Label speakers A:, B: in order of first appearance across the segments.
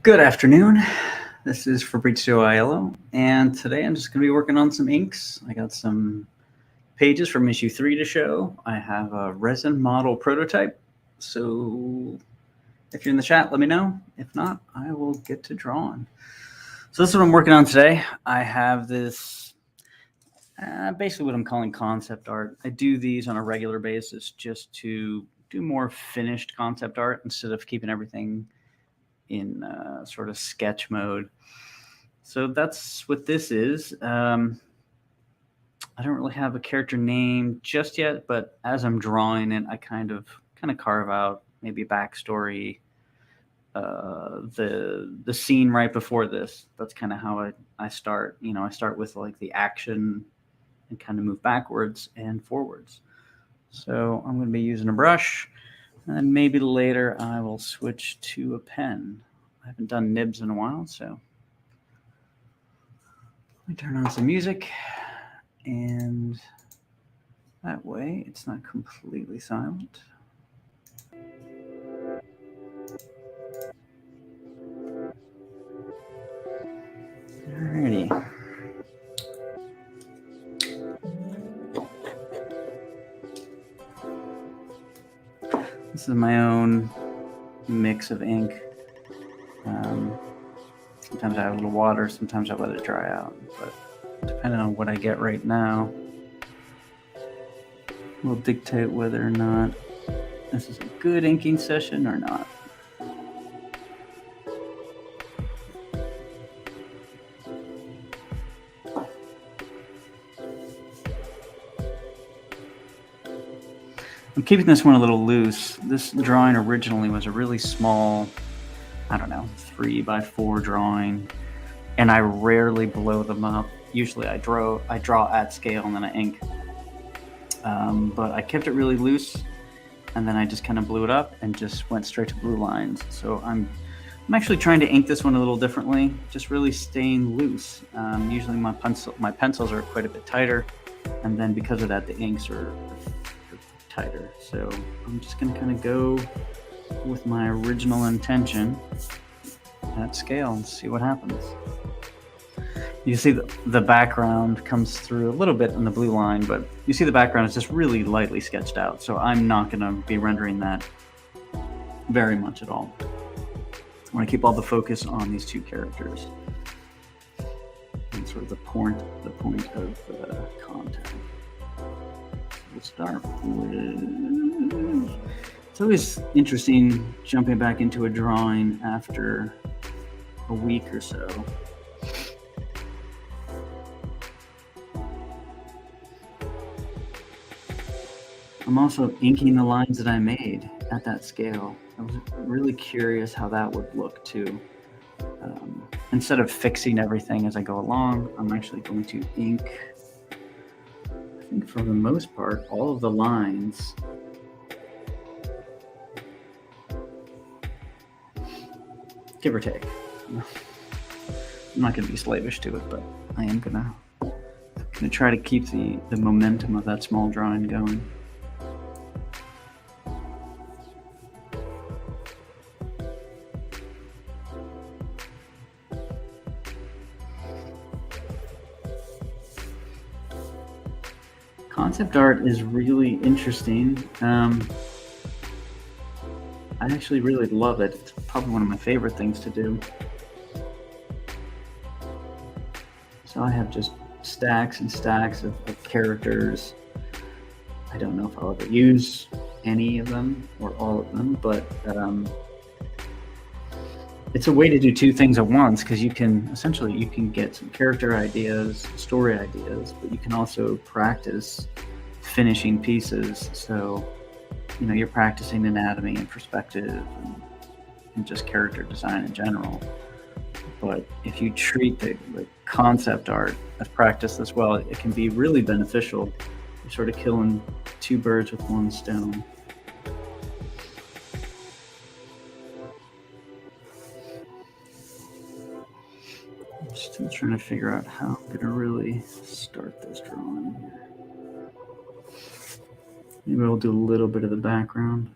A: Good afternoon. This is Fabrizio Aiello, and today I'm just going to be working on some inks. I got some pages from issue 3 to show. I have a resin model prototype, so if you're in the chat, let me know. If not, I will get to drawing. So this is what I'm working on today. I have this, basically what I'm calling concept art. I do these on a regular basis just to do more finished concept art instead of keeping everything in sort of sketch mode. So that's what this is. I don't really have a character name just yet, but as I'm drawing it, I kind of carve out maybe a backstory, the scene right before this. That's kind of how I start. You know, I start with like the action and kind of move backwards and forwards. So I'm going to be using a brush. And maybe later I will switch to a pen. I haven't done nibs in a while, so let me turn on some music, and that way it's not completely silent. Alrighty. This is my own mix of ink. Sometimes I have a little water, sometimes I let it dry out, but depending on what I get right now will dictate whether or not this is a good inking session or not. I'm keeping this one a little loose. This drawing originally was a really small, I don't know, 3x4 drawing, and I rarely blow them up. Usually I draw at scale and then I ink. But I kept it really loose, and then I just kind of blew it up and just went straight to blue lines. So I'm actually trying to ink this one a little differently, just really staying loose. Usually my pencils are quite a bit tighter, and then because of that, the inks are tighter. So I'm just going to kind of go with my original intention at scale and see what happens. You see the background comes through a little bit in the blue line, but you see the background is just really lightly sketched out. So I'm not going to be rendering that very much at all. I want to keep all the focus on these two characters and sort of the point of contact. We'll start with, it's always interesting jumping back into a drawing after a week or so. I'm also inking the lines that I made at that scale. I was really curious how that would look too. Instead of fixing everything as I go along, I'm actually going to ink, I think for the most part, all of the lines. Give or take. I'm not going to be slavish to it, but I am going to try to keep the momentum of that small drawing going. Concept art is really interesting. I actually really love it. It's probably one of my favorite things to do. So I have just stacks and stacks of characters. I don't know if I'll ever use any of them or all of them, but it's a way to do two things at once, because you can get some character ideas, story ideas, but you can also practice finishing pieces. So, you know, you're practicing anatomy and perspective and just character design in general. But if you treat the concept art as practice as well, it can be really beneficial. You're sort of killing two birds with one stone. I'm still trying to figure out how I'm going to really start this drawing here. Maybe I'll do a little bit of the background.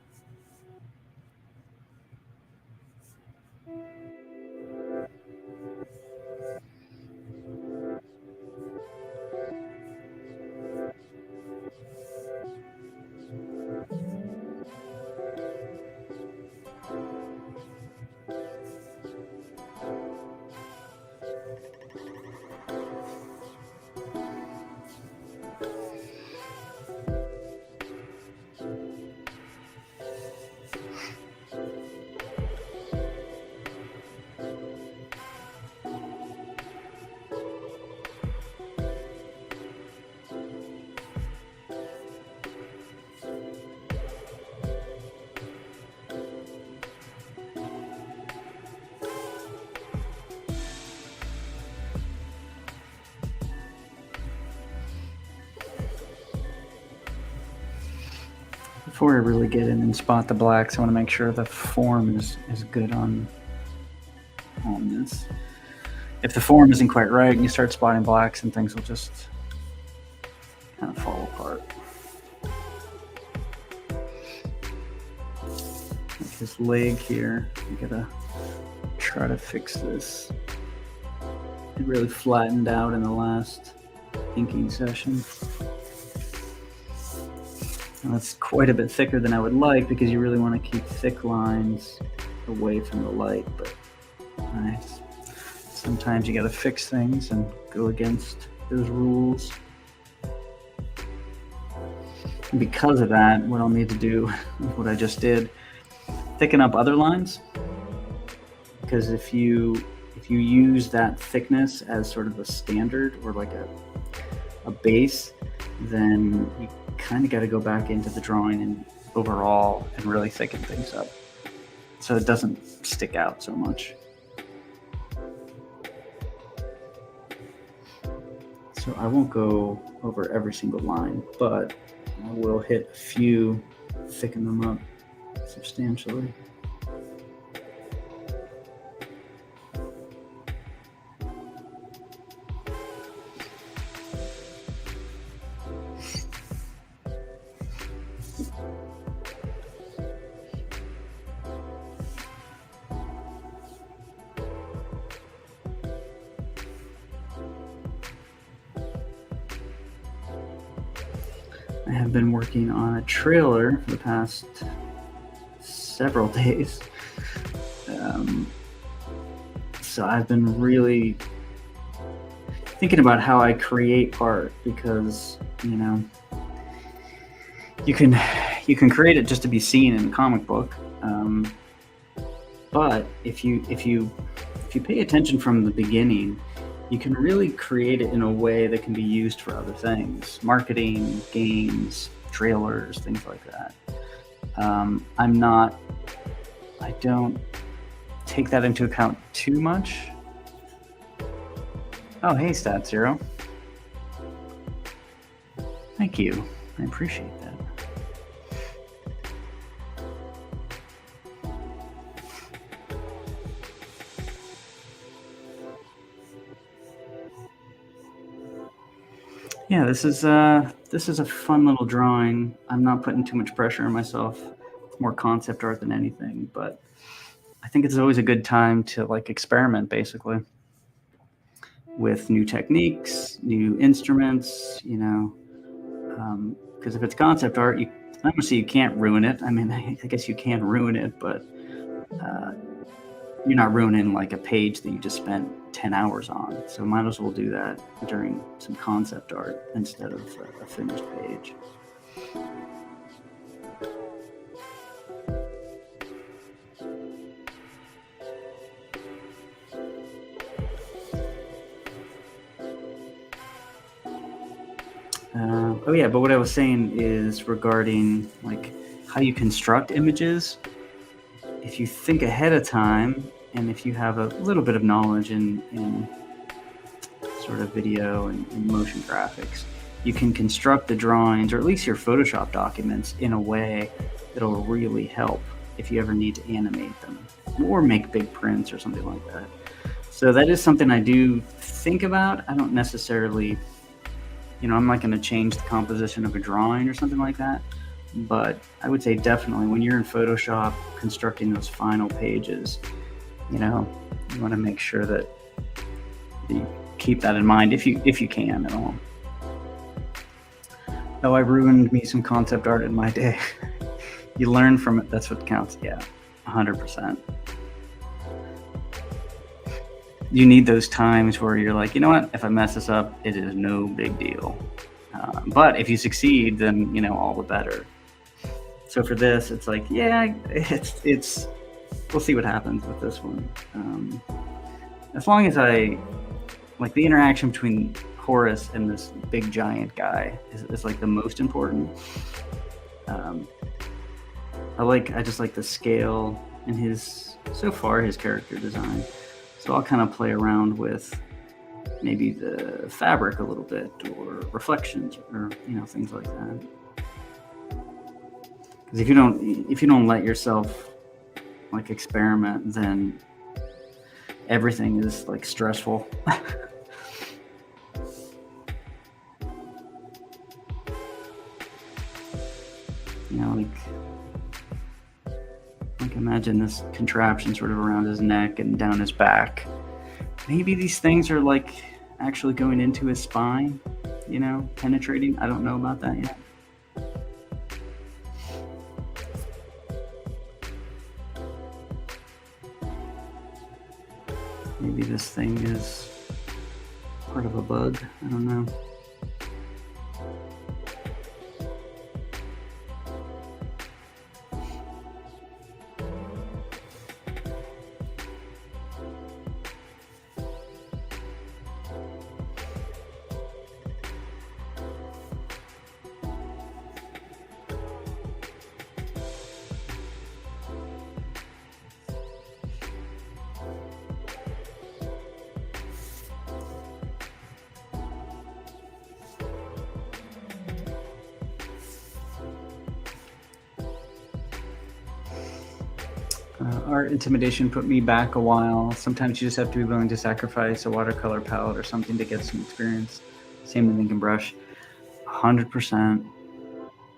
A: Before I really get in and spot the blacks, I want to make sure the form is good on this. If the form isn't quite right and you start spotting blacks, and things will just kind of fall apart. Like this leg here, you gotta try to fix this. It really flattened out in the last inking session. And that's quite a bit thicker than I would like, because you really want to keep thick lines away from the light, but nice. Sometimes you got to fix things and go against those rules. And because of that, what I'll need to do, what I just did, thicken up other lines, because if you use that thickness as sort of a standard or like a base, then you kind of got to go back into the drawing and overall and really thicken things up so it doesn't stick out so much. So I won't go over every single line, but I will hit a few, thicken them up substantially. I have been working on a trailer for the past several days. So I've been really thinking about how I create art, because, you know, you can create it just to be seen in a comic book. But if you pay attention from the beginning, you can really create it in a way that can be used for other things, marketing, games, trailers, things like that. I don't take that into account too much. Oh, hey, Stat Zero. Thank you. I appreciate that. Yeah, this is a fun little drawing. I'm not putting too much pressure on myself. It's more concept art than anything, but I think it's always a good time to like experiment, basically, with new techniques, new instruments, you know, because if it's concept art, obviously you can't ruin it. I mean, I guess you can ruin it, but you're not ruining like a page that you just spent 10 hours on. So might as well do that during some concept art instead of a finished page. Oh yeah, but what I was saying is regarding like how you construct images. If you think ahead of time, and if you have a little bit of knowledge in sort of video and motion graphics, you can construct the drawings, or at least your Photoshop documents, in a way that'll really help if you ever need to animate them or make big prints or something like that. So that is something I do think about. I don't necessarily, you know, I'm not going to change the composition of a drawing or something like that. But I would say definitely when you're in Photoshop constructing those final pages, you know, you want to make sure that you keep that in mind if you can at all. Oh, I ruined me some concept art in my day. You learn from it. That's what counts. Yeah, 100%. You need those times where you're like, you know what? If I mess this up, it is no big deal. But if you succeed, then, you know, all the better. So for this, it's like, yeah, it's we'll see what happens with this one. As long as I, like, the interaction between Horace and this big giant guy is like the most important. I just like the scale and so far his character design. So I'll kind of play around with maybe the fabric a little bit, or reflections, or, you know, things like that. Because if you don't let yourself like experiment, then everything is like stressful. You know, like imagine this contraption sort of around his neck and down his back. Maybe these things are like actually going into his spine, you know, penetrating. I don't know about that yet. Maybe this thing is part of a bug. I don't know. Art intimidation put me back a while. Sometimes you just have to be willing to sacrifice a watercolor palette or something to get some experience. Same with ink and brush. 100%.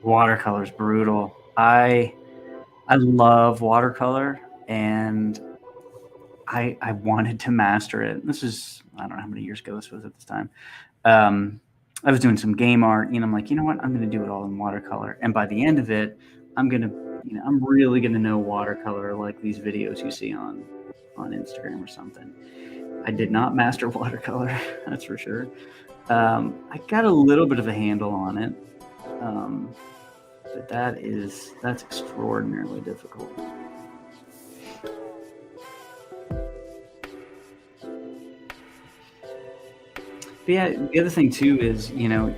A: Watercolor's brutal. I love watercolor, and I wanted to master it. This is, I don't know how many years ago this was at this time. I was doing some game art, and I'm like, you know what? I'm going to do it all in watercolor. And by the end of it, I'm really going to know watercolor like these videos you see on Instagram or something. I did not master watercolor, that's for sure. I got a little bit of a handle on it, but that's extraordinarily difficult. But yeah, the other thing too is, you know,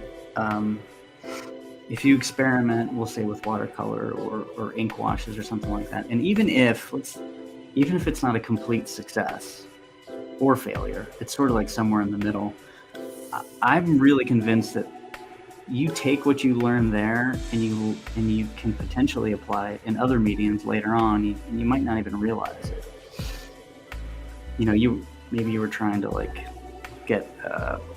A: if you experiment, we'll say with watercolor or ink washes or something like that, and even if it's not a complete success or failure, it's sort of like somewhere in the middle. I'm really convinced that you take what you learn there and you can potentially apply it in other mediums later on, and you might not even realize it. You know, maybe you were trying to like get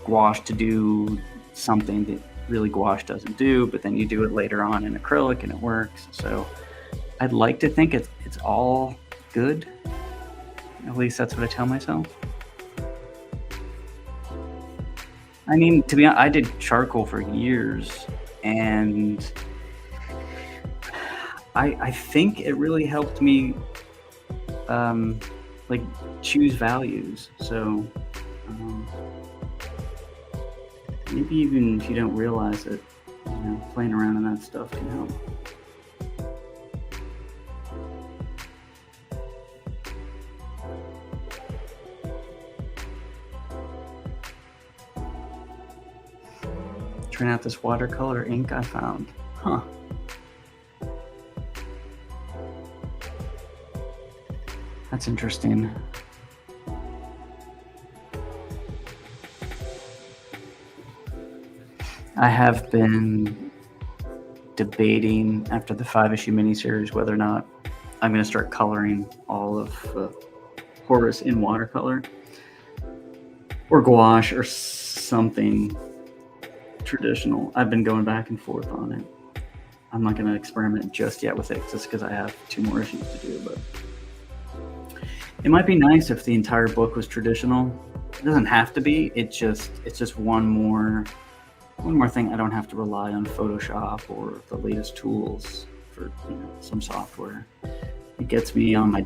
A: gouache to do something that really gouache doesn't do, but then you do it later on in acrylic and it works. So I'd like to think it's all good. At least that's what I tell myself. I mean, to be honest, I did charcoal for years, and I think it really helped me like choose values. So maybe even if you don't realize it, you know, playing around in that stuff can help. Trying out this watercolor ink I found. Huh. That's interesting. I have been debating after the 5-issue miniseries whether or not I'm going to start coloring all of Horace in watercolor or gouache or something traditional. I've been going back and forth on it. I'm not going to experiment just yet with it just because I have 2 more issues to do, but it might be nice if the entire book was traditional. It doesn't have to be. It's just one more thing. I don't have to rely on Photoshop or the latest tools for, you know, some software. It gets me on my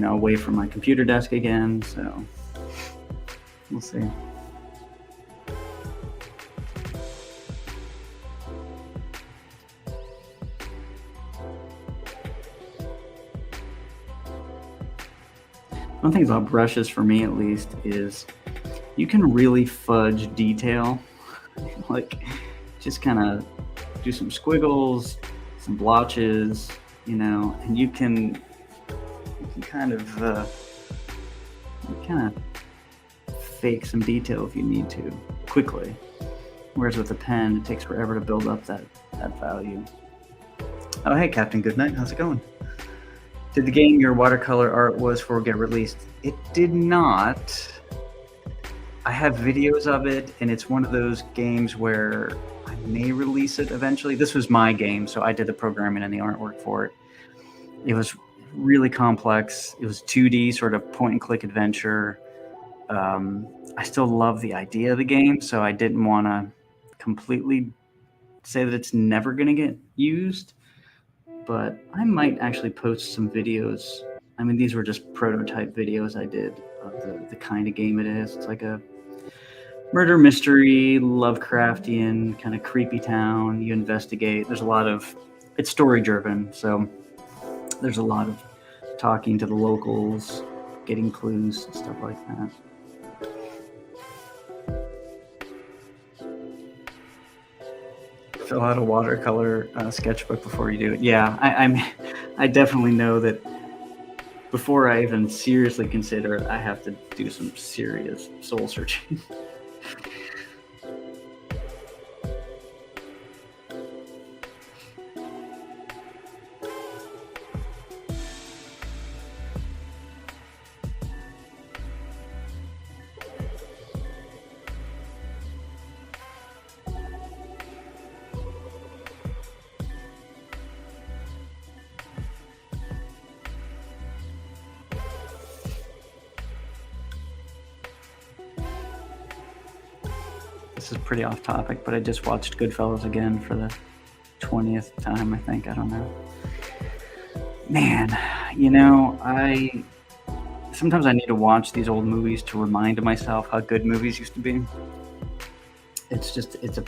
A: away from my computer desk again. So we'll see. One thing about brushes, for me at least, is you can really fudge detail. Like, just kind of do some squiggles, some blotches, you know, and you can kind of fake some detail if you need to quickly. Whereas with a pen, it takes forever to build up that value. Oh, hey, Captain Goodnight. How's it going? Did the game your watercolor art was for get released? It did not. I have videos of it, and it's one of those games where I may release it eventually. This was my game, so I did the programming and the artwork for it. It was really complex. It was 2D, sort of point-and-click adventure. I still love the idea of the game, so I didn't want to completely say that it's never going to get used. But I might actually post some videos. I mean, these were just prototype videos I did of the kind of game it is. It's like a murder mystery, Lovecraftian, kind of creepy town. You investigate. There's a lot of... It's story-driven, so there's a lot of talking to the locals, getting clues, and stuff like that. Fill out a watercolor sketchbook before you do it. Yeah, I definitely know that before I even seriously consider it, I have to do some serious soul searching. This is pretty off topic, but I just watched Goodfellas again for the 20th time, I think. I don't know. Man, sometimes I need to watch these old movies to remind myself how good movies used to be. It's a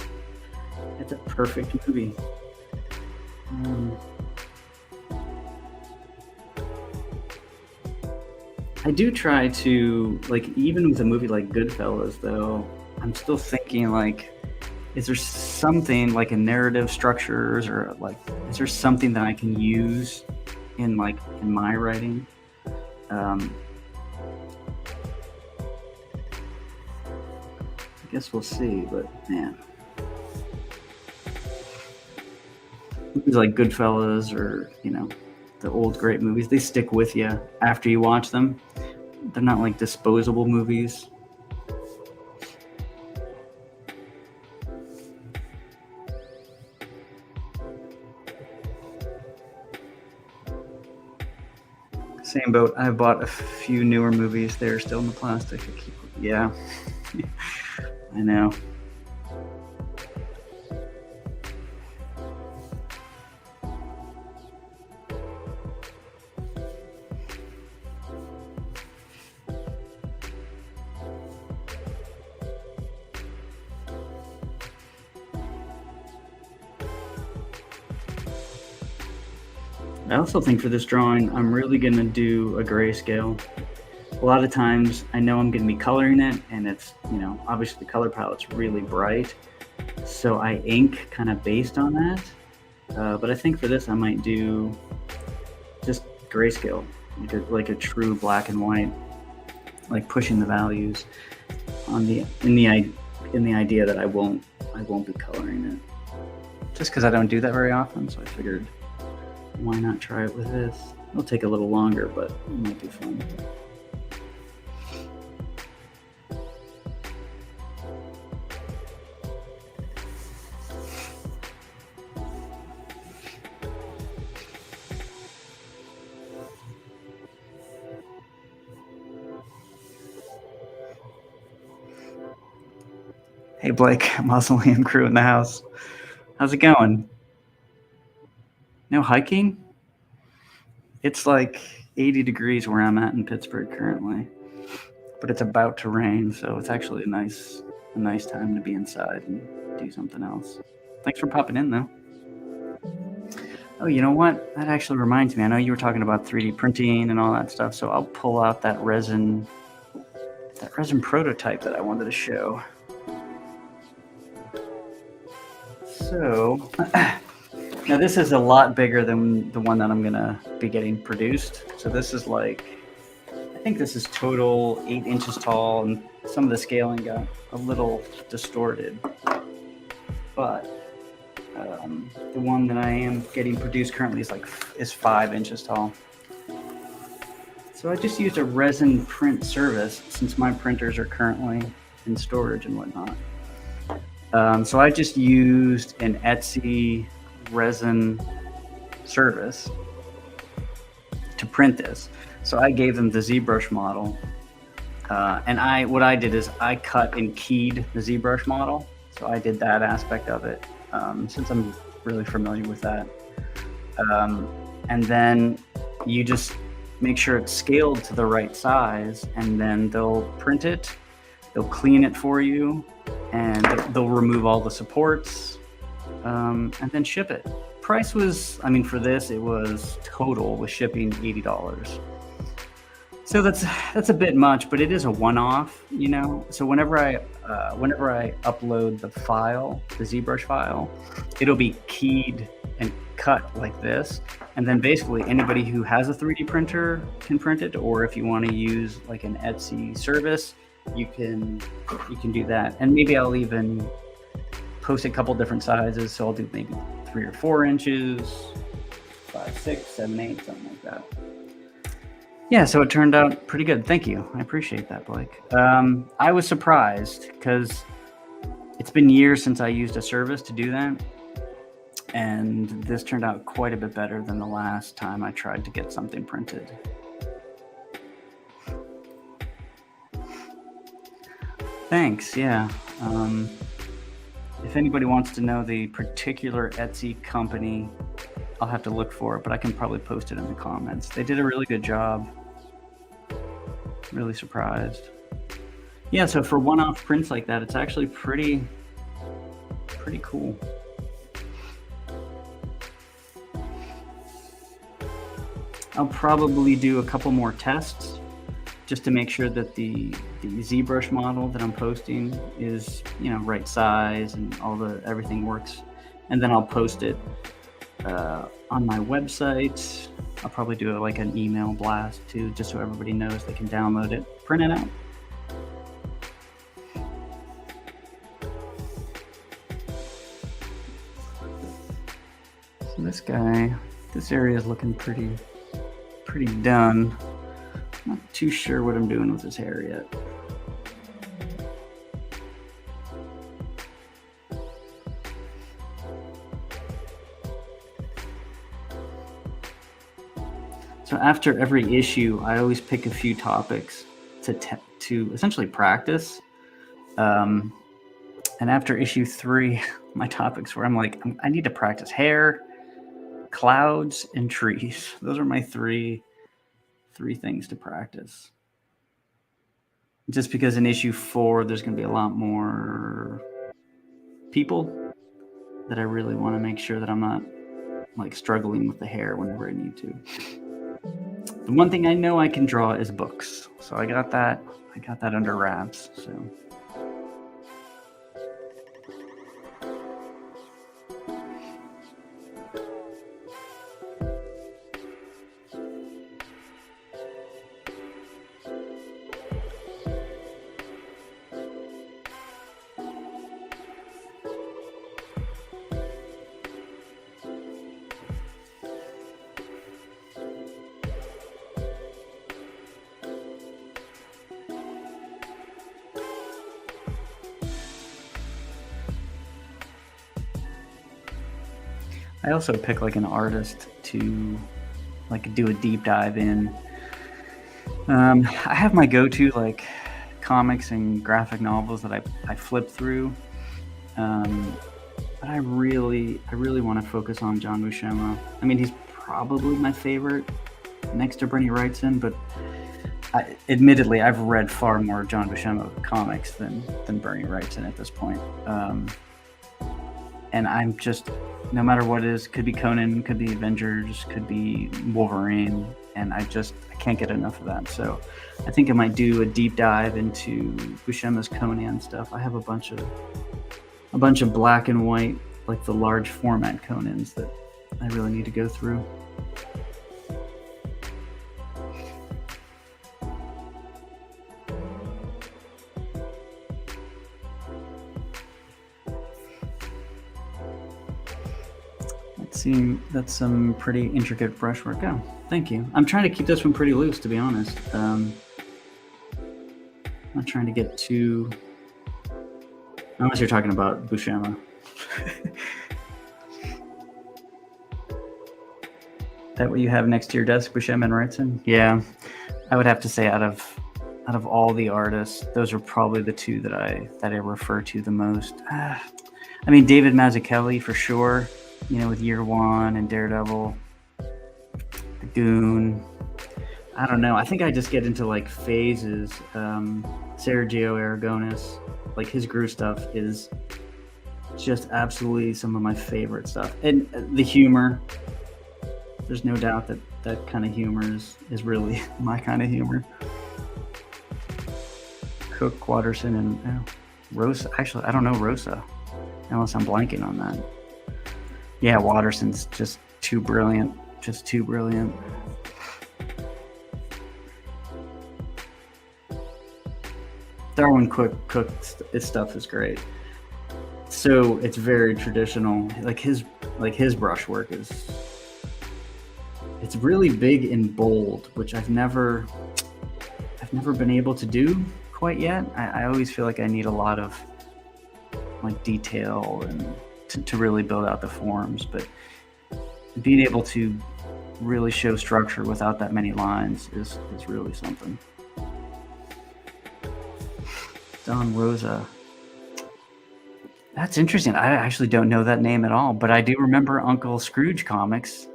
A: perfect movie. I do try to, even with a movie like Goodfellas, though, I'm still thinking, is there something, like, in narrative structures, or, is there something that I can use in my writing? I guess we'll see, but, man. Movies like Goodfellas or, the old great movies, they stick with you after you watch them. They're not like disposable movies. Same boat. I bought a few newer movies. They're still in the plastic. Yeah. I know. I also think for this drawing, I'm really going to do a grayscale. A lot of times I know I'm going to be coloring it, and it's, obviously the color palette's really bright. So I ink kind of based on that. But I think for this I might do just grayscale, like a true black and white, like pushing the values on in the idea that I won't be coloring it. Just because I don't do that very often, so I figured, why not try it with this? It'll take a little longer, but it might be fun. Hey Blake, Mausoleum crew in the house. How's it going? No hiking? It's like 80 degrees where I'm at in Pittsburgh currently, but it's about to rain, so it's actually a nice time to be inside and do something else. Thanks for popping in, though. Oh, you know what? That actually reminds me. I know you were talking about 3D printing and all that stuff, so I'll pull out that resin prototype that I wanted to show. So, now this is a lot bigger than the one that I'm gonna be getting produced. So this is I think this is total 8 inches tall, and some of the scaling got a little distorted. But The one that I am getting produced currently is 5 inches tall. So I just used a resin print service since my printers are currently in storage and whatnot. So I just used an Etsy resin service to print this. So I gave them the ZBrush model, and what I did is I cut and keyed the ZBrush model. So I did that aspect of it, since I'm really familiar with that. And then you just make sure it's scaled to the right size, and then they'll print it, they'll clean it for you, and they'll remove all the supports, and then ship it. Price was, I mean, for this, it was total with shipping $80. So that's a bit much, but it is a one-off, you know. So whenever I upload the file, the ZBrush file, it'll be keyed and cut like this, and then basically anybody who has a 3D printer can print it, or if you want to use like an Etsy service, you can do that. And maybe I'll even post a couple different sizes, so I'll do maybe 3 or 4 inches, 5, 6, 7, 8, something like that. Yeah, so it turned out pretty good. Thank you. I appreciate that, Blake. I was surprised because it's been years since I used a service to do that, and this turned out quite a bit better than the last time I tried to get something printed. Thanks, yeah. If anybody wants to know the particular Etsy company, I'll have to look for it, but I can probably post it in the comments. They did a really good job. Really surprised. Yeah, so for one-off prints like that, it's actually pretty cool. I'll probably do a couple more tests just to make sure that the ZBrush model that I'm posting is, you know, right size and everything works. And then I'll post it on my website. I'll probably do it like an email blast too, just so everybody knows they can download it, print it out. So this area is looking pretty done. Not too sure what I'm doing with this hair yet. So after every issue, I always pick a few topics to essentially practice. And after issue 3, my topics were, I'm like, I need to practice hair, clouds, and trees. Those are my three things to practice. Just because in issue 4, there's going to be a lot more people that I really want to make sure that I'm not like struggling with the hair whenever I need to. The one thing I know I can draw is books. So I got that under wraps. So I also pick like an artist to like do a deep dive in. I have my go-to like comics and graphic novels that I flip through, but I really want to focus on John Buscema. I mean, he's probably my favorite next to Bernie Wrightson, but admittedly, I've read far more John Buscema comics than Bernie Wrightson at this point. And I'm just, no matter what it is, could be Conan, could be Avengers, could be Wolverine, and I can't get enough of that. So I think I might do a deep dive into Buscema's Conan stuff. I have a bunch of black and white, like the large format Conans that I really need to go through. That's some pretty intricate brushwork. Oh, thank you. I'm trying to keep this one pretty loose, to be honest. I'm not trying to get too... Unless you're talking about Buscema. That what you have next to your desk, Buscema and Wrightson? Yeah, I would have to say out of all the artists, those are probably the two that I refer to the most. I mean, David Mazzucchelli for sure. With Year One and Daredevil, The Goon. I don't know. I think I just get into like phases. Sergio Aragonis, like his Gru stuff is just absolutely some of my favorite stuff. And the humor, there's no doubt that kind of humor is really my kind of humor. Cook, Watterson, and Rosa. Actually, I don't know Rosa, unless I'm blanking on that. Yeah, Watterson's just too brilliant. Just too brilliant. Darwin Cook's stuff is great. So it's very traditional. Like his brushwork it's really big and bold, which I've never been able to do quite yet. I always feel like I need a lot of like detail and to really build out the forms, but being able to really show structure without that many lines is really something. Don Rosa. That's interesting. I actually don't know that name at all, but I do remember Uncle Scrooge comics.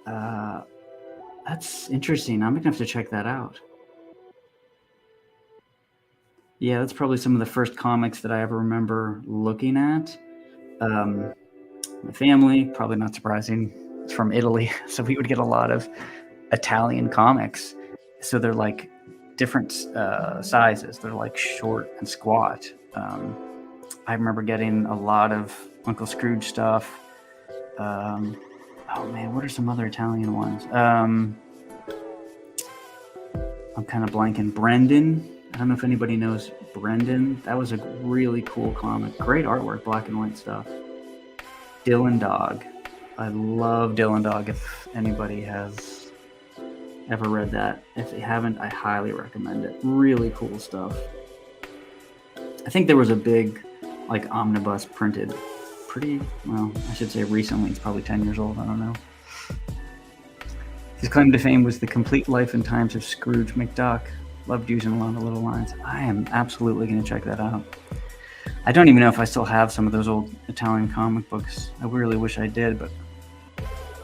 A: That's interesting. I'm gonna have to check that out. Yeah, that's probably some of the first comics that I ever remember looking at. My family, probably not surprising, is from Italy, so we would get a lot of Italian comics. So they're like different sizes. They're like short and squat. I remember getting a lot of Uncle Scrooge stuff. Oh man, what are some other Italian ones? I'm kind of blanking. Brendan. I don't know if anybody knows Brendan. That was a really cool comic. Great artwork, black and white stuff. Dylan Dog. I love Dylan Dog. If anybody has ever read that. If they haven't, I highly recommend it. Really cool stuff. I think there was a big like omnibus printed I should say recently. It's probably 10 years old. I don't know. His claim to fame was The Complete Life and Times of Scrooge McDuck. Loved using a lot of little lines. I am absolutely going to check that out. I don't even know if I still have some of those old Italian comic books. I really wish I did, but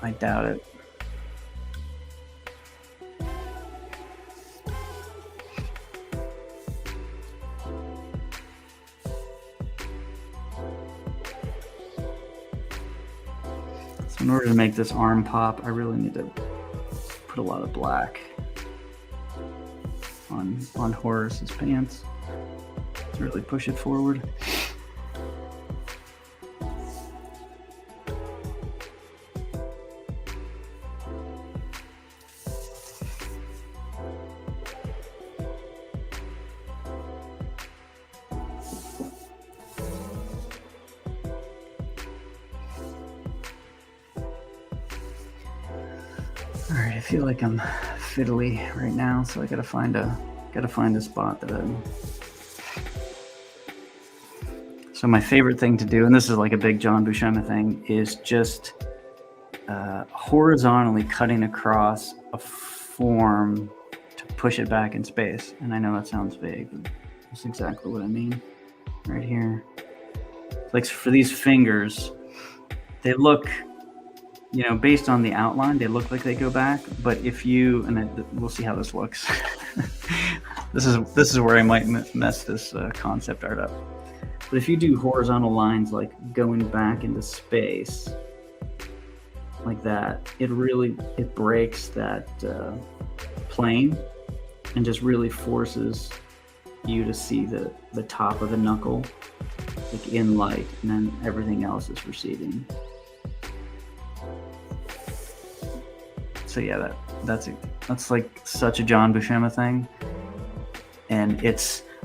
A: I doubt it. So in order to make this arm pop, I really need to put a lot of black on Horace's pants to really push it forward. All right, I feel like I'm fiddly right now, so I gotta find a spot that I'm. So my favorite thing to do, and this is like a big John Buscema thing, is just horizontally cutting across a form to push it back in space. And I know that sounds vague, but that's exactly what I mean. Right here. Like for these fingers, they look, based on the outline, they look like they go back. But if you, we'll see how this looks. This is where I might mess this concept art up. But if you do horizontal lines like going back into space like that, it breaks that plane and just really forces you to see the top of the knuckle like in light, and then everything else is receding. So yeah, that's like such a John Buscema thing. And I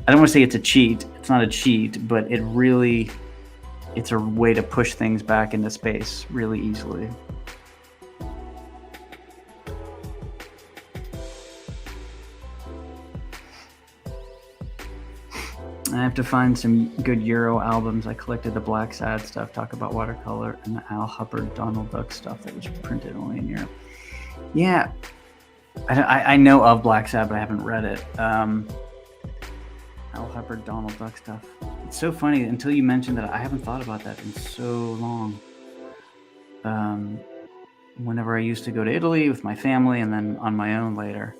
A: don't want to say it's a cheat. It's not a cheat, but it's a way to push things back into space really easily. I have to find some good Euro albums. I collected the Black Sad stuff, Talk About Watercolor, and the Al Hubbard, Donald Duck stuff that was printed only in Europe. Yeah, I know of Black Sad, but I haven't read it. Al Hubbard, Donald Duck stuff. It's so funny, until you mentioned that, I haven't thought about that in so long. Whenever I used to go to Italy with my family and then on my own later,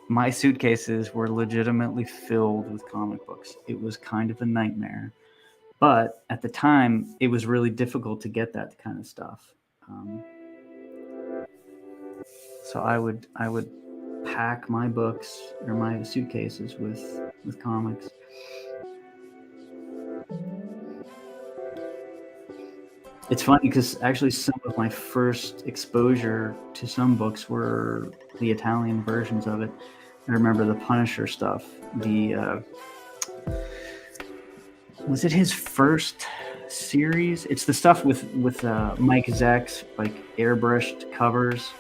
A: my suitcases were legitimately filled with comic books. It was kind of a nightmare. But at the time, it was really difficult to get that kind of stuff. So I would pack my books or my suitcases with comics. It's funny because actually some of my first exposure to some books were the Italian versions of it. I remember the Punisher stuff. Was it his first series? It's the stuff with Mike Zeck's like airbrushed covers.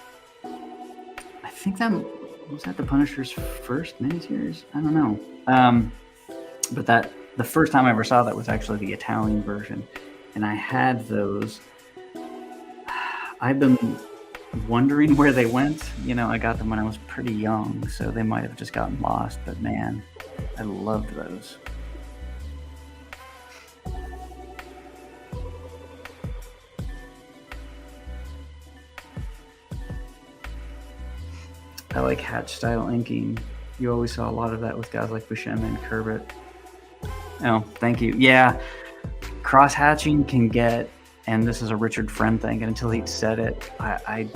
A: I think that was the Punisher's first miniseries. I don't know. But the first time I ever saw that was actually the Italian version. And I had those. I've been wondering where they went. I got them when I was pretty young, so they might have just gotten lost. But man, I loved those. I like hatch style inking. You always saw a lot of that with guys like Buscema and Corbett. Oh, thank you. Yeah. Cross hatching can get, and this is a Richard Friend thing, and until he said it, I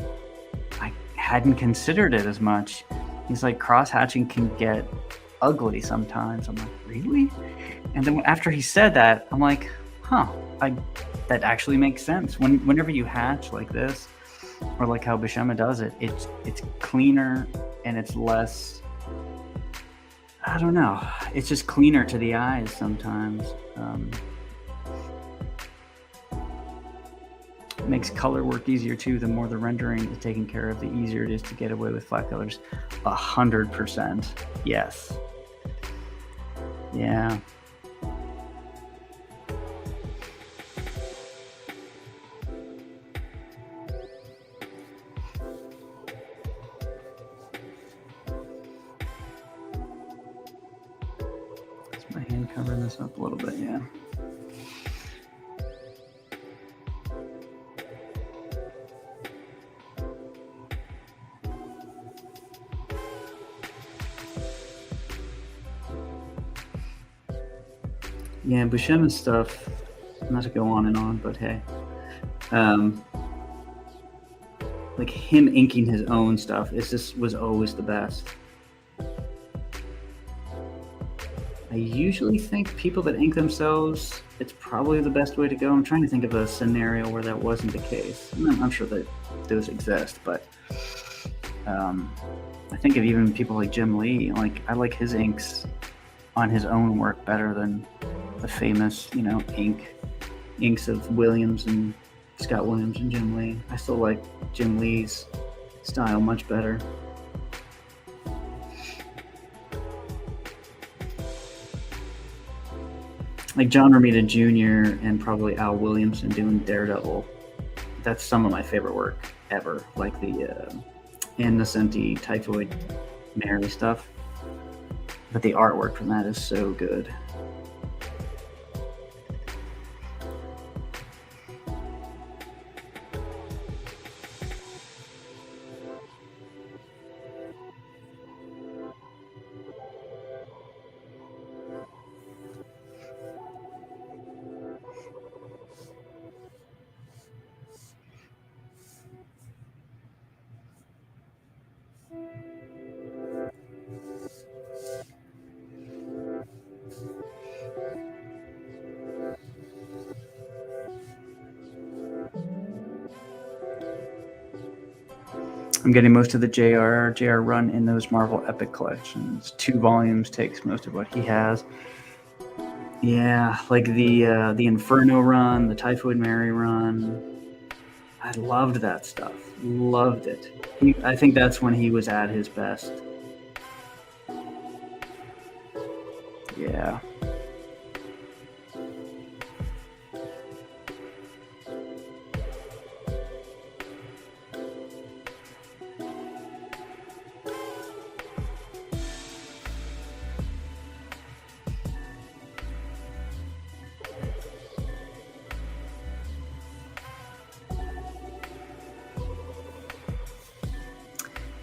A: hadn't considered it as much. He's like, cross hatching can get ugly sometimes. I'm like, really? And then after he said that, I'm like, that actually makes sense. Whenever you hatch like this, or like how Buscema does it, it's cleaner and it's less, I don't know, it's just cleaner to the eyes sometimes. Makes color work easier too. The more the rendering is taken care of, the easier it is to get away with flat colors. 100%. Yes. Yeah. Is my hand covering this up a little bit? Yeah. Yeah, Buscema's stuff, not to go on and on, but hey. Like him inking his own stuff, was always the best. I usually think people that ink themselves, it's probably the best way to go. I'm trying to think of a scenario where that wasn't the case. I'm sure that those exist, but I think of even people like Jim Lee. Like, I like his inks on his own work better than the famous, inks of Williams and Scott Williams and Jim Lee. I still like Jim Lee's style much better. Like John Romita Jr. and probably Al Williamson doing Daredevil. That's some of my favorite work ever. Like the Ann Nocenti Typhoid Mary stuff. But the artwork from that is so good. I'm getting most of the JR run in those Marvel Epic collections. 2 volumes takes most of what he has. Yeah, like the Inferno run, the Typhoid Mary run. I loved that stuff. Loved it. I think that's when he was at his best. Yeah.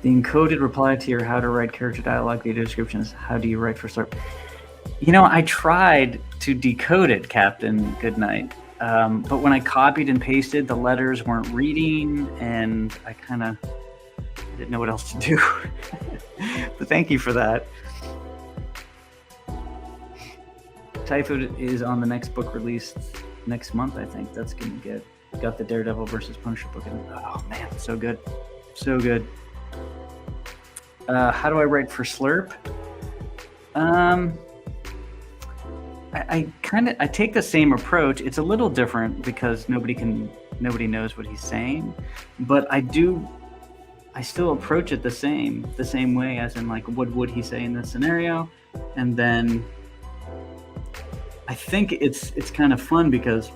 A: The encoded reply to your how to write character dialogue video description is how do you write for Slurp? You know, I tried to decode it, Captain Goodnight, but when I copied and pasted, the letters weren't reading, and I kind of didn't know what else to do. But thank you for that. Typhoid is on the next book release next month, I think. That's going to got the Daredevil versus Punisher book. Oh, man, so good. So good. How do I write for Slurp? I take the same approach. It's a little different because nobody knows what he's saying, but I still approach it the same way, as in, like, what would he say in this scenario? And then I think it's kind of fun because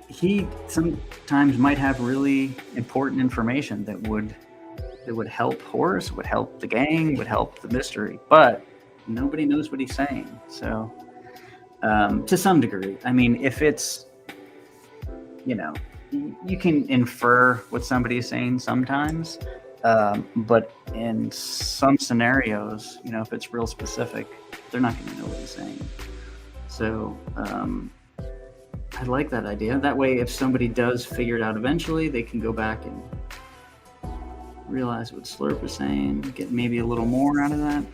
A: he sometimes might have really important information that would help Horace, would help the gang, would help the mystery, but nobody knows what he's saying. So to some degree, I mean, if it's, you know, you can infer what somebody is saying sometimes, but in some scenarios, you know, if it's real specific, they're not going to know what he's saying. So I like that idea. That way, if somebody does figure it out eventually, they can go back and realize what Slurp is saying, get maybe a little more out of that.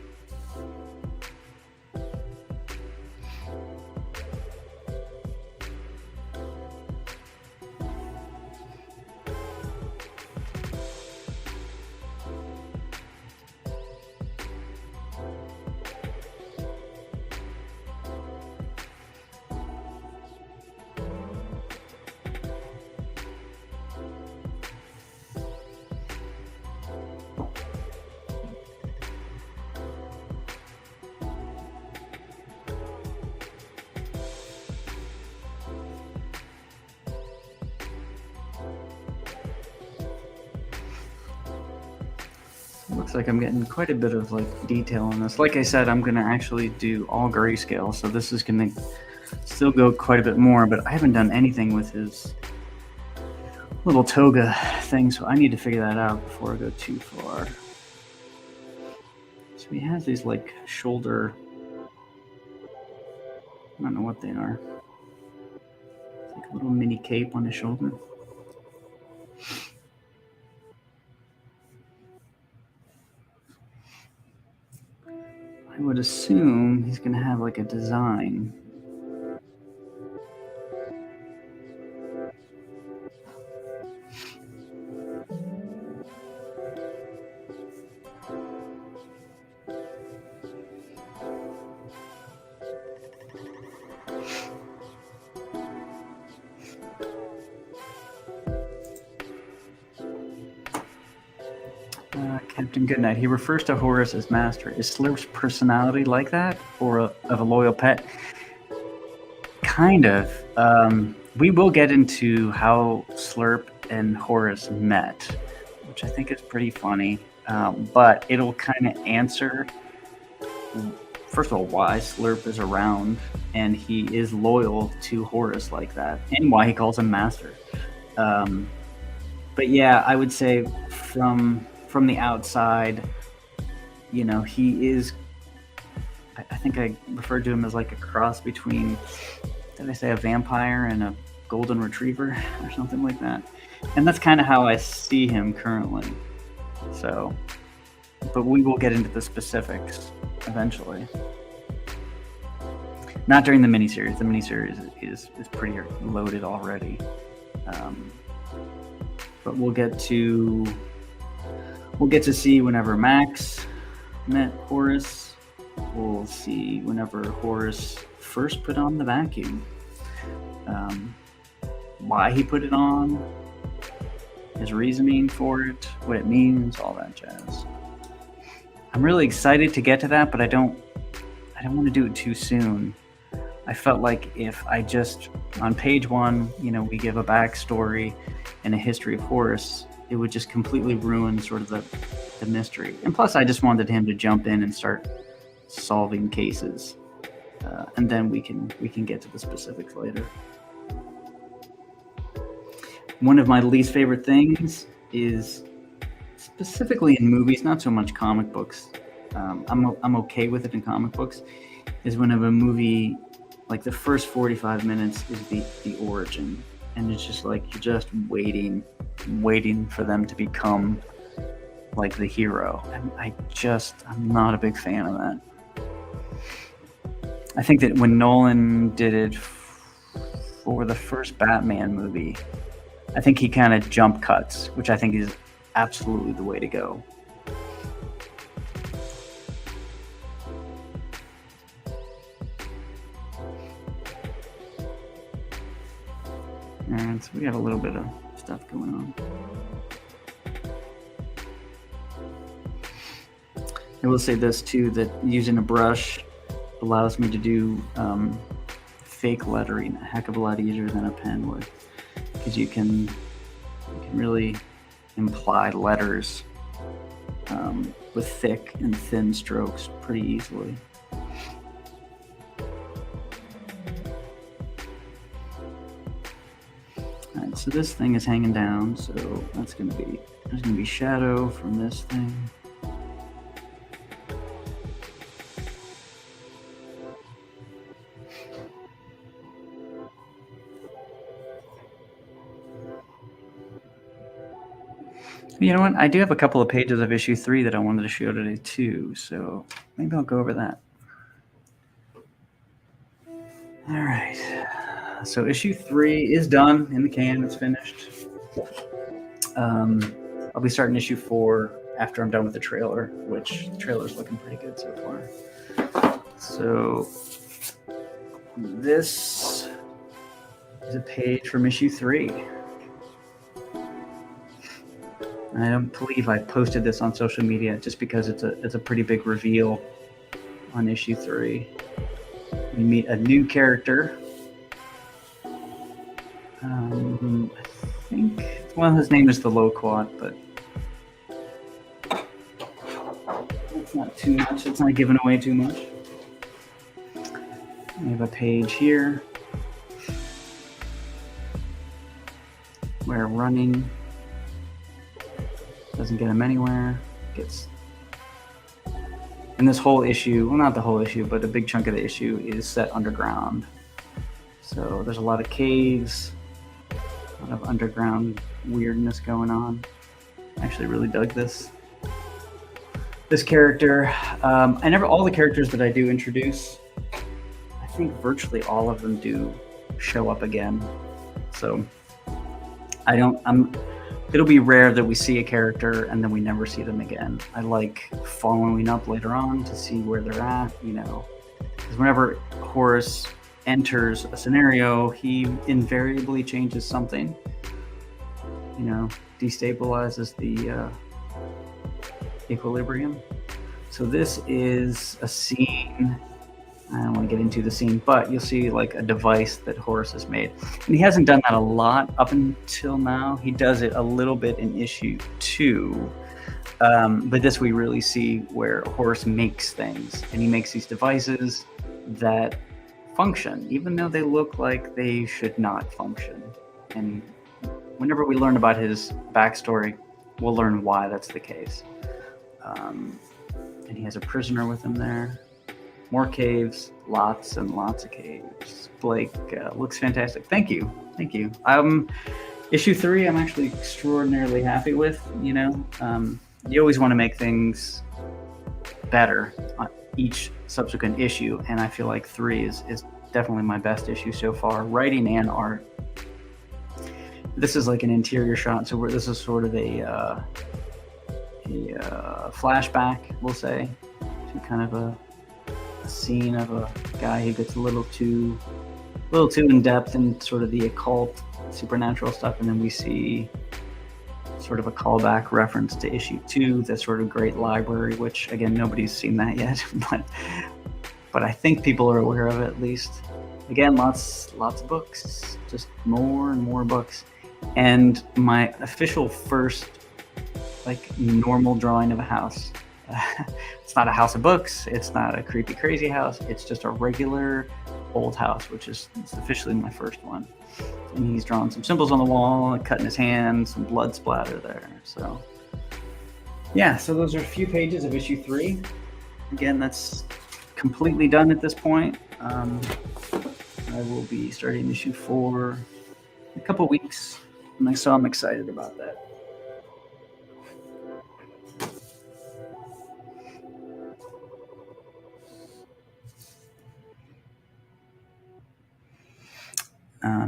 A: Looks like I'm getting quite a bit of like detail on this. Like I said, I'm going to actually do all grayscale, so this is going to still go quite a bit more, but I haven't done anything with his little toga thing, so I need to figure that out before I go too far. So he has these like shoulder, I don't know what they are. It's like a little mini cape on his shoulder. I would assume he's going to have like a design. Captain Goodnight, he refers to Horace as master. Is Slurp's personality like that, or of a loyal pet? Kind of. We will get into how Slurp and Horace met, which I think is pretty funny. But it'll kind of answer, first of all, why Slurp is around and he is loyal to Horace like that, and why he calls him master. But yeah, I would say from the outside, you know, he is, I think I referred to him as like a cross between, did I say a vampire and a golden retriever or something like that? And that's kind of how I see him currently. So, but we will get into the specifics eventually. Not during the miniseries. The miniseries is pretty loaded already. But we'll get to see whenever Max met Horace. We'll see whenever Horace first put on the vacuum. Why he put it on, his reasoning for it, what it means, all that jazz. I'm really excited to get to that, but I don't want to do it too soon. I felt like if I just, on page 1, you know, we give a backstory and a history of Horace, it would just completely ruin sort of the mystery. And plus, I just wanted him to jump in and start solving cases, and then we can get to the specifics later. One of my least favorite things is specifically in movies, not so much comic books. I'm okay with it in comic books. Is whenever a movie, like the first 45 minutes, is the origin, and it's just like you're just waiting for them to become like the hero. And I'm not a big fan of that. I think that when Nolan did it for the first Batman movie, I think he kind of jump cuts, which I think is absolutely the way to go. And so we have a little bit of stuff going on. I will say this too, that using a brush allows me to do fake lettering a heck of a lot easier than a pen would, because you can really imply letters with thick and thin strokes pretty easily. Alright, so this thing is hanging down, so there's gonna be shadow from this thing. You know what? I do have a couple of pages of issue 3 that I wanted to show today too, so maybe I'll go over that. All right. So issue 3 is done in the can. It's finished. I'll be starting issue 4 after I'm done with the trailer, which the trailer's looking pretty good so far. So this is a page from issue 3. I don't believe I posted this on social media just because it's a pretty big reveal on issue 3. We meet a new character. I think his name is the Loquat, but it's not too much. It's not giving away too much. We have a page here where running doesn't get him anywhere. And this whole issue, well, not the whole issue, but a big chunk of the issue is set underground. So there's a lot of caves, a lot of underground weirdness going on. I actually really dug this character. All the characters that I do introduce, I think virtually all of them do show up again. So it'll be rare that we see a character and then we never see them again. I like following up later on to see where they're at, because whenever Horace enters a scenario, he invariably changes something, destabilizes the equilibrium. So this is a scene. I don't want to get into the scene, but you'll see like a device that Horace has made. And he hasn't done that a lot up until now. He does it a little bit in issue 2. But this we really see where Horace makes things. And he makes these devices that function, even though they look like they should not function. And whenever we learn about his backstory, we'll learn why that's the case. And he has a prisoner with him there. More caves, lots and lots of caves. Blake looks fantastic. Thank you. Issue 3, I'm actually extraordinarily happy with. You always want to make things better on each subsequent issue, and I feel like 3 is definitely my best issue so far, writing and art. This is like an interior shot, so this is sort of a flashback, we'll say, to kind of a scene of a guy who gets a little too in depth in sort of the occult, supernatural stuff, and then we see sort of a callback reference to issue 2, that sort of great library, which again nobody's seen that yet, but I think people are aware of it at least. Again, lots of books, just more and more books, and my official first like normal drawing of a house. It's not a house of books. It's not a creepy, crazy house. It's just a regular old house, it's officially my first one. And he's drawn some symbols on the wall, a cut in his hand, some blood splatter there. So Yeah, so those are a few pages of issue 3. Again, that's completely done at this point. I will be starting issue 4 in a couple weeks, and so I'm excited about that.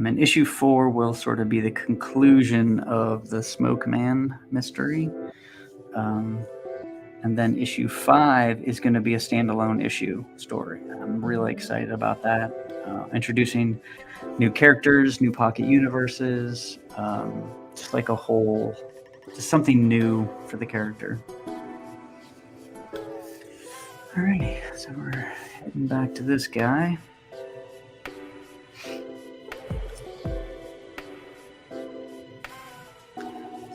A: And issue 4 will sort of be the conclusion of the Smoke Man mystery. And then issue 5 is going to be a standalone issue story. I'm really excited about that. Introducing new characters, new pocket universes, just like a whole, just something new for the character. Alrighty, so we're heading back to this guy.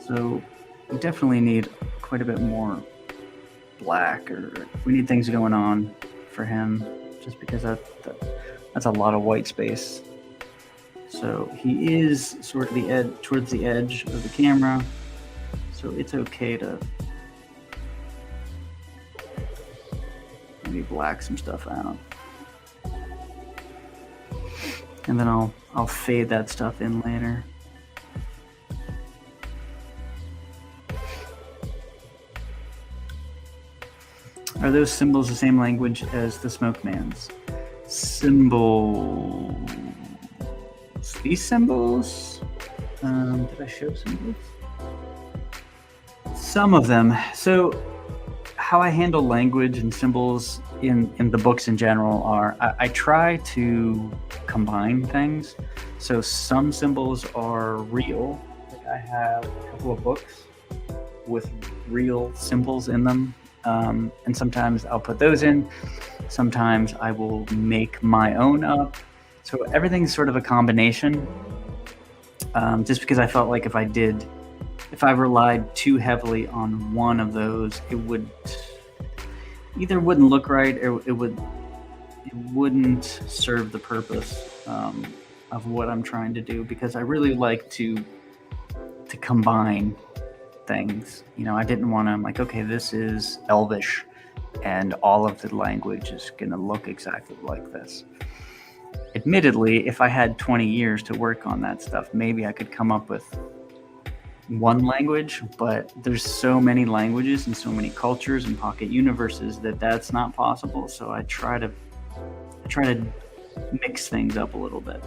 A: So we definitely need quite a bit more black, or we need things going on for him, just because that's a lot of white space. So he is sort of towards the edge of the camera, so it's okay to maybe black some stuff out, and then I'll fade that stuff in later. Are those symbols the same language as the Smoke Man's? Symbols. These symbols? Did I show symbols? Some of them. So how I handle language and symbols in the books in general are, I try to combine things. So some symbols are real. Like I have a couple of books with real symbols in them. And sometimes I'll put those in. Sometimes I will make my own up. So everything's sort of a combination. Just because I felt like if I relied too heavily on one of those, it would either wouldn't look right, or it wouldn't serve the purpose of what I'm trying to do. Because I really like to combine things. I didn't want to, I'm like, okay, this is Elvish and all of the language is going to look exactly like this. Admittedly, if I had 20 years to work on that stuff, maybe I could come up with one language, but there's so many languages and so many cultures and pocket universes that's not possible. So I try to mix things up a little bit.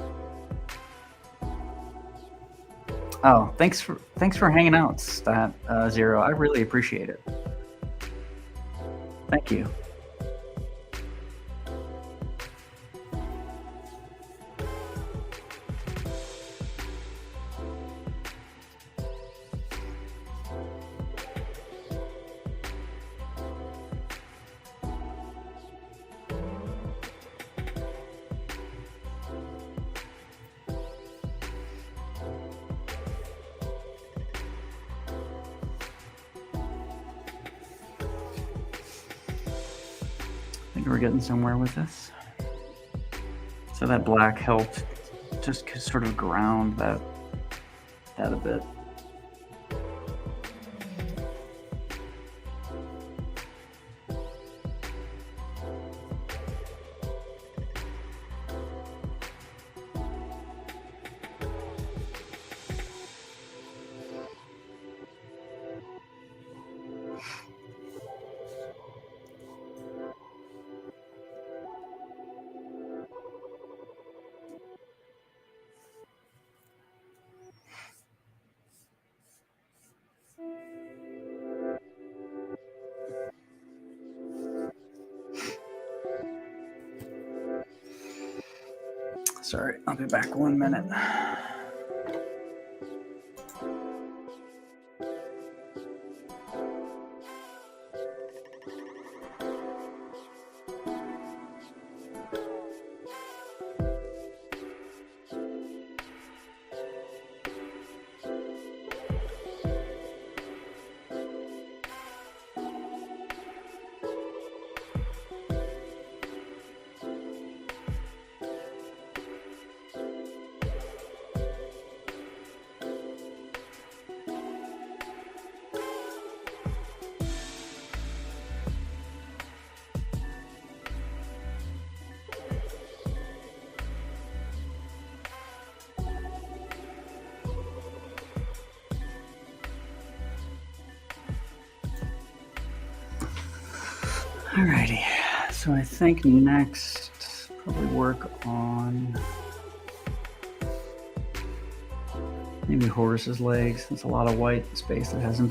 A: Oh, thanks for hanging out, Stat Zero. I really appreciate it. Thank you. We're getting somewhere with this. So that black helped just sort of ground that a bit. Sorry, I'll be back 1 minute. Alrighty, so I think next probably work on maybe Horace's legs. That's a lot of white space that hasn't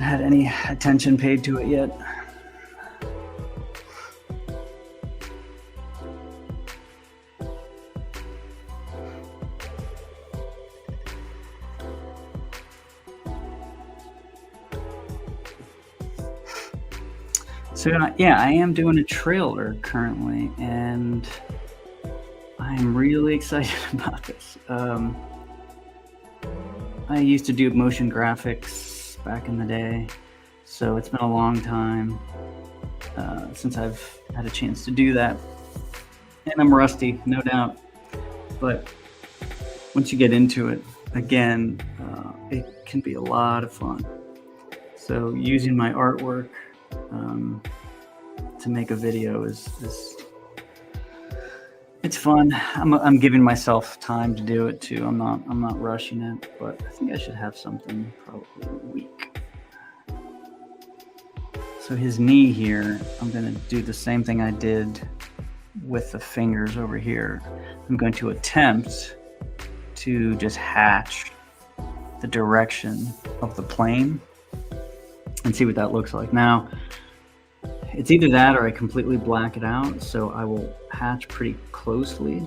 A: had any attention paid to it yet. So yeah, I am doing a trailer currently, and I'm really excited about this. I used to do motion graphics back in the day, so it's been a long time since I've had a chance to do that, and I'm rusty, no doubt. But once you get into it, again, it can be a lot of fun. So using my artwork to make a video is it's fun. I'm giving myself time to do it too. I'm not rushing it, but I think I should have something probably in a week. So his knee here, I'm going to do the same thing I did with the fingers over here. I'm going to attempt to just hatch the direction of the plane and see what that looks like. Now, it's either that or I completely black it out, so I will hatch pretty closely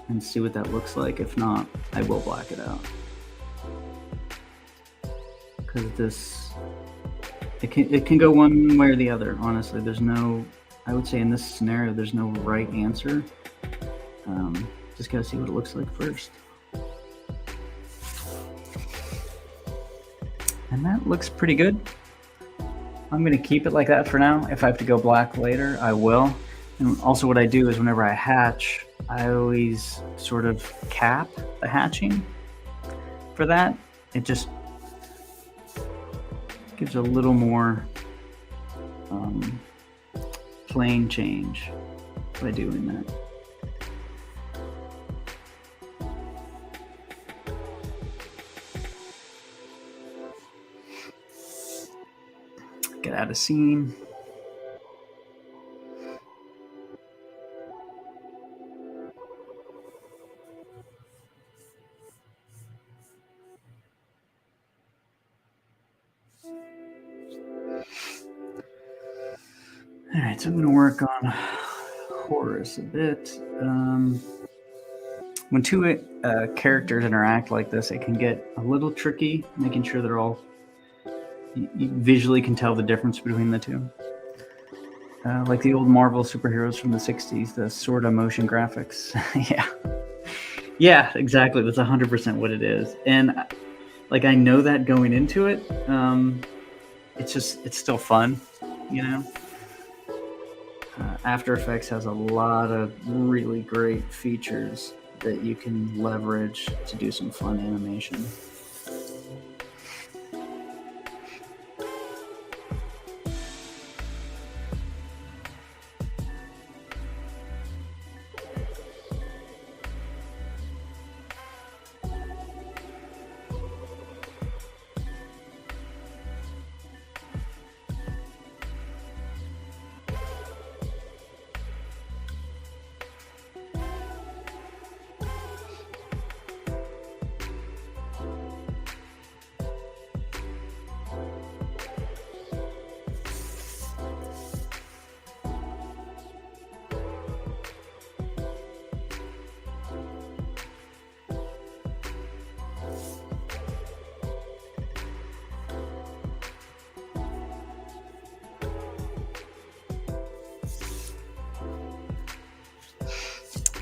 A: and see what that looks like. If not, I will black it out. Because it can go one way or the other, honestly. There's no, I would say in this scenario, there's no right answer. Just gotta see what it looks like first. And that looks pretty good. I'm going to keep it like that for now. If I have to go black later, I will. And also what I do is whenever I hatch, I always sort of cap the hatching for that. It just gives a little more plane change by doing that. Get out of scene. All right, so I'm going to work on Horace a bit. When two characters interact like this, it can get a little tricky, making sure they're all, you visually can tell the difference between the two. Like the old Marvel superheroes from the 60s, the sort of motion graphics. Yeah, exactly. That's 100% what it is. And like, I know that going into it, it's still fun, you know? After Effects has a lot of really great features that you can leverage to do some fun animation.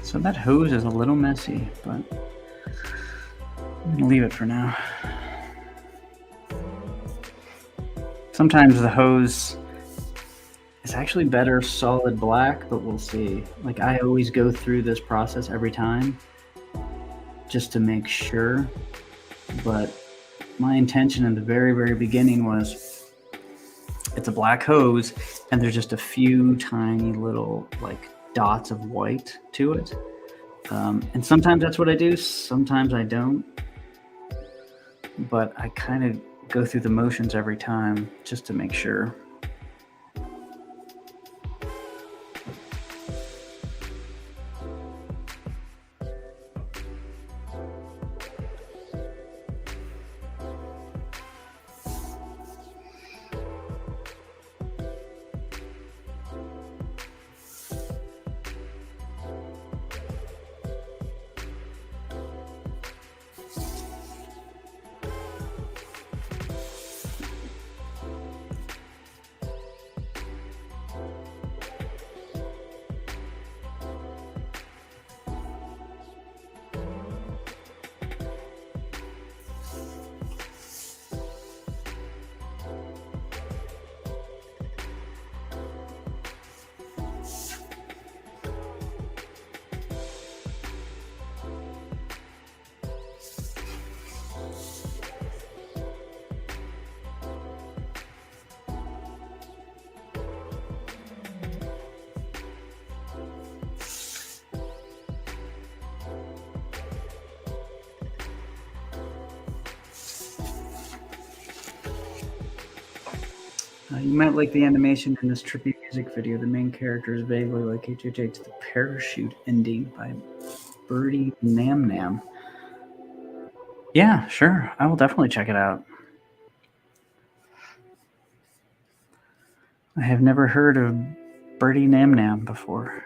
A: So that hose is a little messy, but I'm gonna leave it for now. Sometimes the hose is actually better solid black, but we'll see. Like, I always go through this process every time just to make sure, but my intention in the very, very beginning was it's a black hose and there's just a few tiny little like dots of white to it. And sometimes that's what I do, sometimes I don't. But I kind of go through the motions every time just to make sure. You might like the animation in this trippy music video. The main character is vaguely like HHH, the parachute ending by Birdie Nam Nam. Yeah, sure. I will definitely check it out. I have never heard of Birdie Nam Nam before.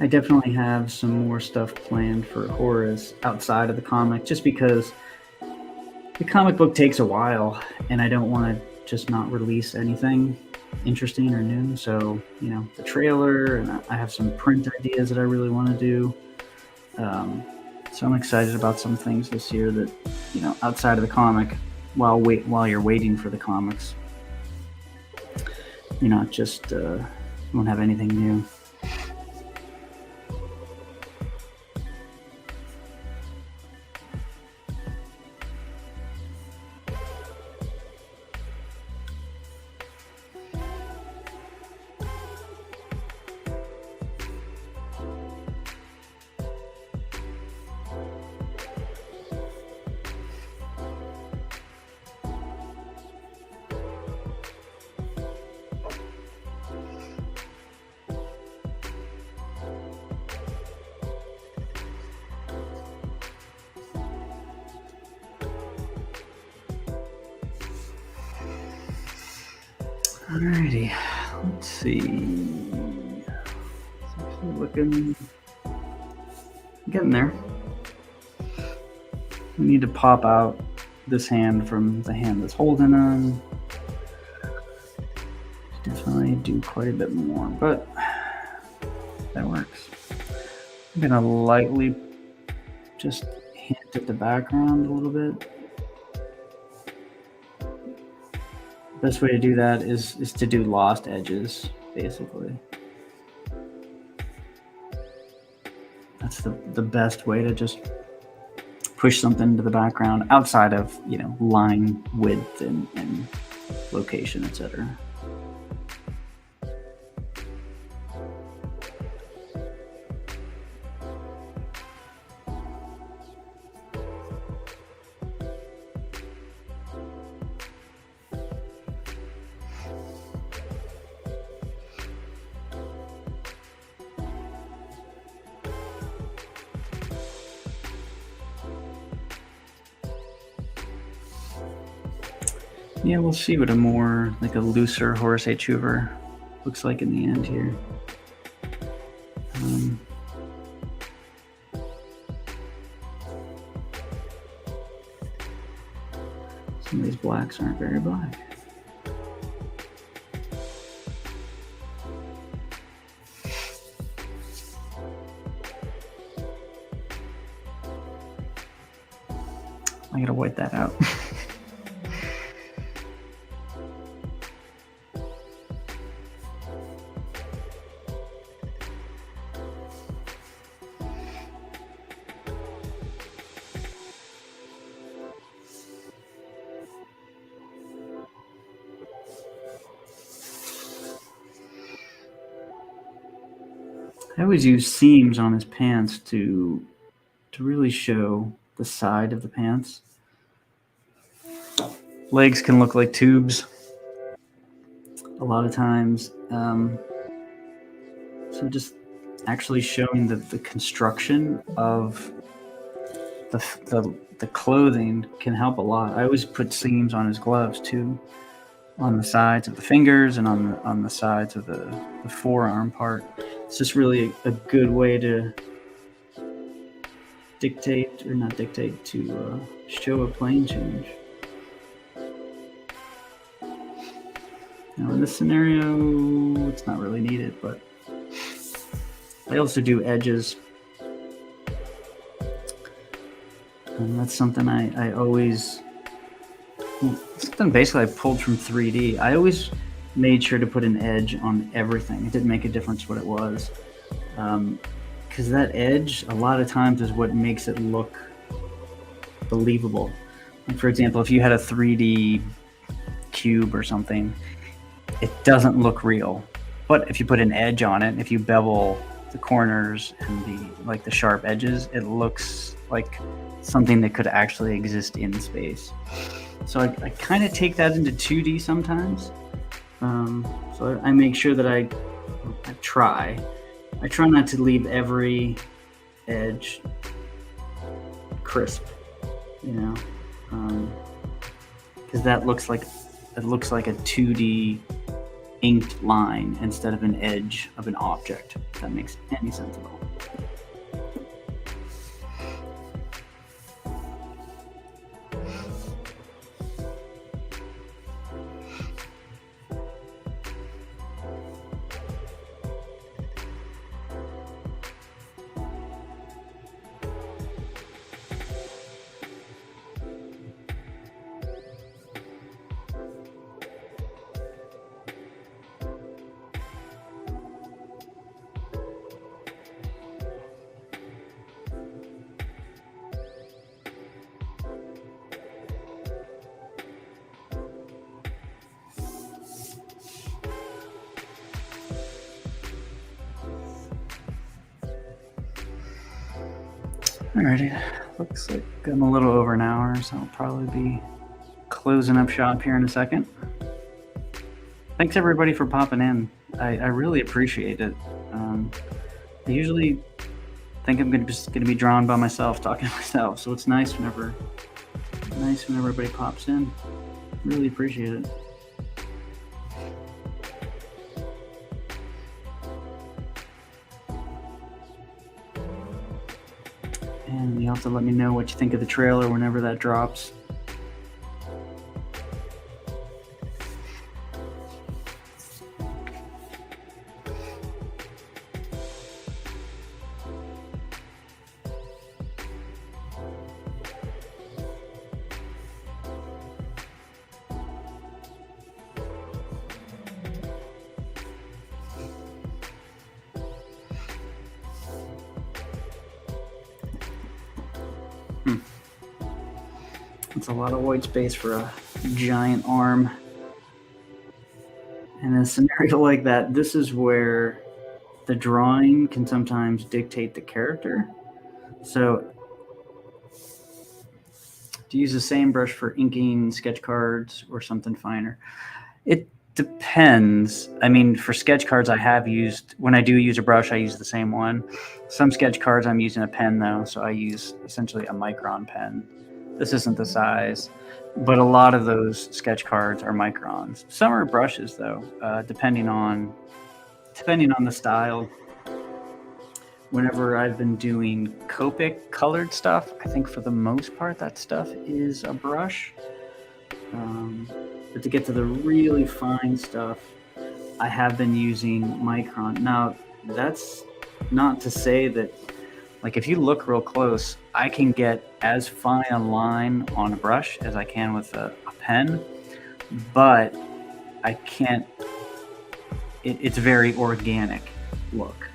A: I definitely have some more stuff planned for Horace outside of the comic, just because the comic book takes a while, and I don't want to just not release anything interesting or new. So, you know, the trailer, and I have some print ideas that I really want to do. So I'm excited about some things this year that, you know, outside of the comic, while you're waiting for the comics, you're not just won't have anything new. Alrighty, let's see. It's actually looking, getting there. We need to pop out this hand from the hand that's holding them. Definitely do quite a bit more, but that works. I'm gonna lightly just hint at the background a little bit. Best way to do that is to do lost edges, basically. That's the best way to just push something into the background outside of, you know, line width and location, etc. Yeah, we'll see what a more, like a looser Horace H. Hoover looks like in the end here. Some of these blacks aren't very black. I gotta white that out. I always use seams on his pants to really show the side of the pants. Legs can look like tubes a lot of times. So just actually showing the construction of the clothing can help a lot. I always put seams on his gloves too, on the sides of the fingers and on the sides of the forearm part. It's just really a good way to show a plane change. Now in this scenario, it's not really needed, but I also do edges. And that's something I always, something basically I pulled from 3D. I always made sure to put an edge on everything. It didn't make a difference what it was. Because that edge, a lot of times, is what makes it look believable. Like for example, if you had a 3D cube or something, it doesn't look real. But if you put an edge on it, if you bevel the corners and the sharp edges, it looks like something that could actually exist in space. So I kind of take that into 2D sometimes. So I make sure that I try not to leave every edge crisp, because that looks like a 2D inked line instead of an edge of an object, if that makes any sense at all. Alrighty, looks like I'm a little over an hour, so I'll probably be closing up shop here in a second. Thanks everybody for popping in. I really appreciate it. I usually think I'm just gonna be drawn by myself, talking to myself, so it's nice when everybody pops in. Really appreciate it. And you'll have to let me know what you think of the trailer whenever that drops. It's a lot of white space for a giant arm. In a scenario like that, this is where the drawing can sometimes dictate the character. So to use the same brush for inking sketch cards or something finer, it depends. I mean, for sketch cards, when I do use a brush, I use the same one. Some sketch cards I'm using a pen though, so I use essentially a micron pen. This isn't the size, but a lot of those sketch cards are microns. Some are brushes though, depending on the style. Whenever I've been doing Copic colored stuff, I think for the most part that stuff is a brush. But to get to the really fine stuff, I have been using micron. Now, that's not to say that, like, if you look real close, I can get as fine a line on a brush as I can with a pen, but I can't, it's very organic look.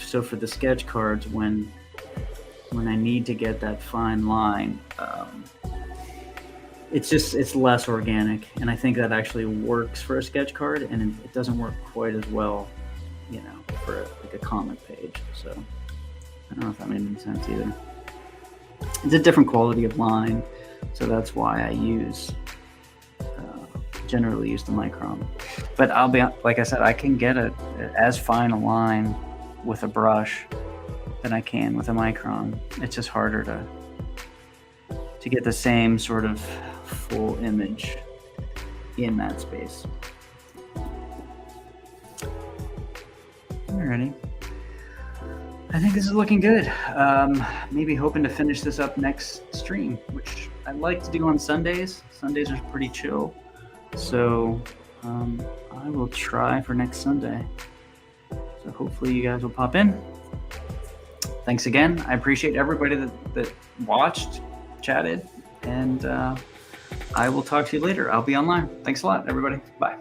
A: So for the sketch cards, when I need to get that fine line, it's less organic, and I think that actually works for a sketch card, and it doesn't work quite as well you know, for like a comment page. So I don't know if that made any sense either. It's a different quality of line, so that's why I generally use the micron. But I'll be, like I said, I can get as fine a line with a brush than I can with a micron. It's just harder to get the same sort of full image in that space. Alrighty. I think this is looking good. Maybe hoping to finish this up next stream, which I like to do on Sundays. Sundays are pretty chill. So I will try for next Sunday. So hopefully you guys will pop in. Thanks again. I appreciate everybody that watched, chatted, and I will talk to you later. I'll be online. Thanks a lot, everybody. Bye.